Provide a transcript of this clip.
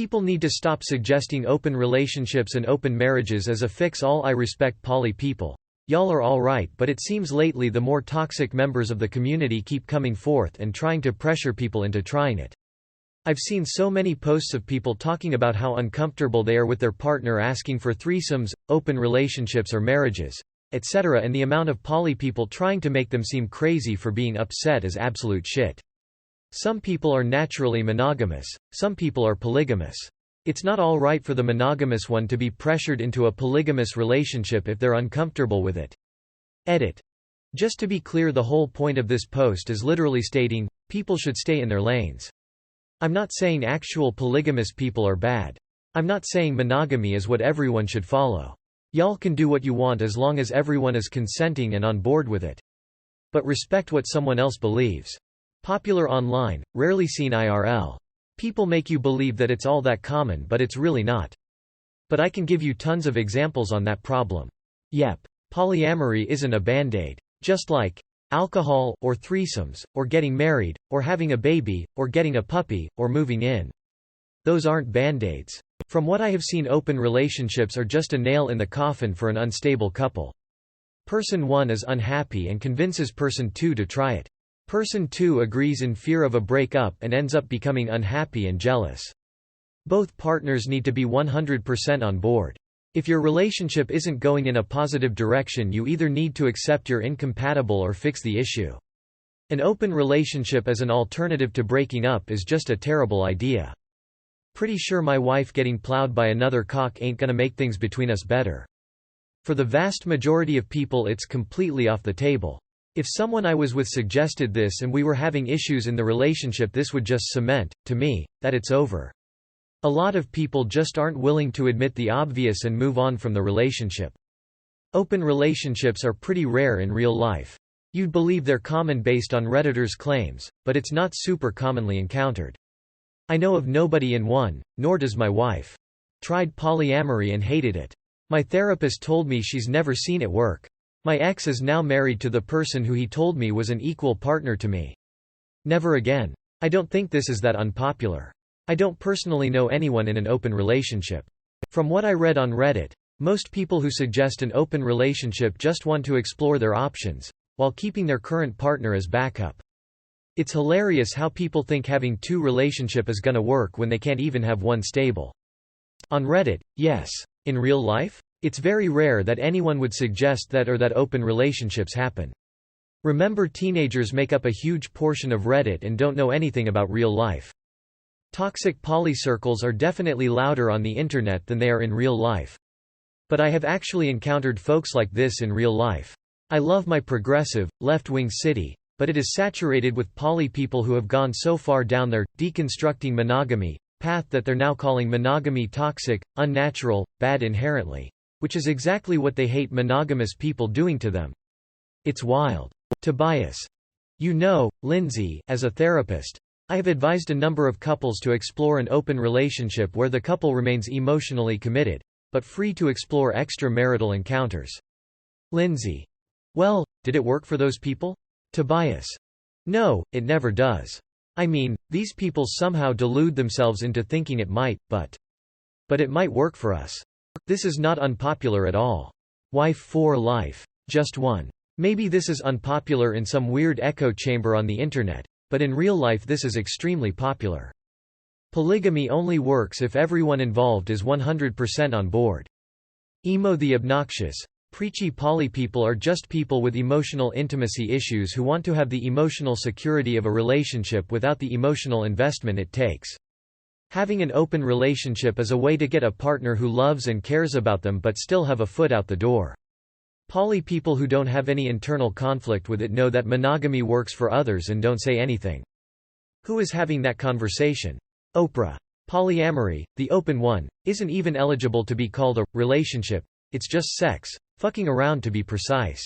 People need to stop suggesting open relationships and open marriages as a fix-all. I respect poly people. Y'all are alright, but it seems lately the more toxic members of the community keep coming forth and trying to pressure people into trying it. I've seen so many posts of people talking about how uncomfortable they are with their partner asking for threesomes, open relationships or marriages, etc., and the amount of poly people trying to make them seem crazy for being upset is absolute shit. Some people are naturally monogamous, some people are polygamous. It's not all right for the monogamous one to be pressured into a polygamous relationship if they're uncomfortable with it. Edit. Just to be clear, the whole point of this post is literally stating, people should stay in their lanes. I'm not saying actual polygamous people are bad. I'm not saying monogamy is what everyone should follow. Y'all can do what you want as long as everyone is consenting and on board with it. But respect what someone else believes. Popular online, rarely seen IRL. People make you believe that it's all that common, but it's really not. But I can give you tons of examples on that problem. Yep. Polyamory isn't a band-aid. Just like alcohol, or threesomes, or getting married, or having a baby, or getting a puppy, or moving in. Those aren't band-aids. From what I have seen, open relationships are just a nail in the coffin for an unstable couple. Person 1 is unhappy and convinces person 2 to try it. Person 2 agrees in fear of a breakup and ends up becoming unhappy and jealous. Both partners need to be 100% on board. If your relationship isn't going in a positive direction, you either need to accept you're incompatible or fix the issue. An open relationship as an alternative to breaking up is just a terrible idea. Pretty sure my wife getting plowed by another cock ain't gonna make things between us better. For the vast majority of people, it's completely off the table. If someone I was with suggested this and we were having issues in the relationship, this would just cement, to me, that it's over. A lot of people just aren't willing to admit the obvious and move on from the relationship. Open relationships are pretty rare in real life. You'd believe they're common based on Redditors' claims, but it's not super commonly encountered. I know of nobody in one, nor does my wife. Tried polyamory and hated it. My therapist told me she's never seen it work. My ex is now married to the person who he told me was an equal partner to me. Never again. I don't think this is that unpopular. I don't personally know anyone in an open relationship. From what I read on Reddit, most people who suggest an open relationship just want to explore their options, while keeping their current partner as backup. It's hilarious how people think having two relationships is gonna work when they can't even have one stable. On Reddit, yes. In real life? It's very rare that anyone would suggest that or that open relationships happen. Remember, teenagers make up a huge portion of Reddit and don't know anything about real life. Toxic poly circles are definitely louder on the internet than they are in real life. But I have actually encountered folks like this in real life. I love my progressive, left-wing city, but it is saturated with poly people who have gone so far down their deconstructing monogamy path that they're now calling monogamy toxic, unnatural, bad inherently. Which is exactly what they hate monogamous people doing to them. It's wild. Tobias. You know, Lindsay, as a therapist, I have advised a number of couples to explore an open relationship where the couple remains emotionally committed, but free to explore extramarital encounters. Lindsay. Well, did it work for those people? Tobias. No, it never does. I mean, these people somehow delude themselves into thinking it might, but it might work for us. This is not unpopular at all. Wife for life. Just one. Maybe this is unpopular in some weird echo chamber on the internet, but in real life this is extremely popular. Polygamy only works if everyone involved is 100% on board. Emo the obnoxious, preachy poly people are just people with emotional intimacy issues who want to have the emotional security of a relationship without the emotional investment it takes. Having an open relationship is a way to get a partner who loves and cares about them but still have a foot out the door. Poly people who don't have any internal conflict with it know that monogamy works for others and don't say anything. Who is having that conversation? Oprah. Polyamory, the open one, isn't even eligible to be called a relationship, it's just sex, fucking around to be precise.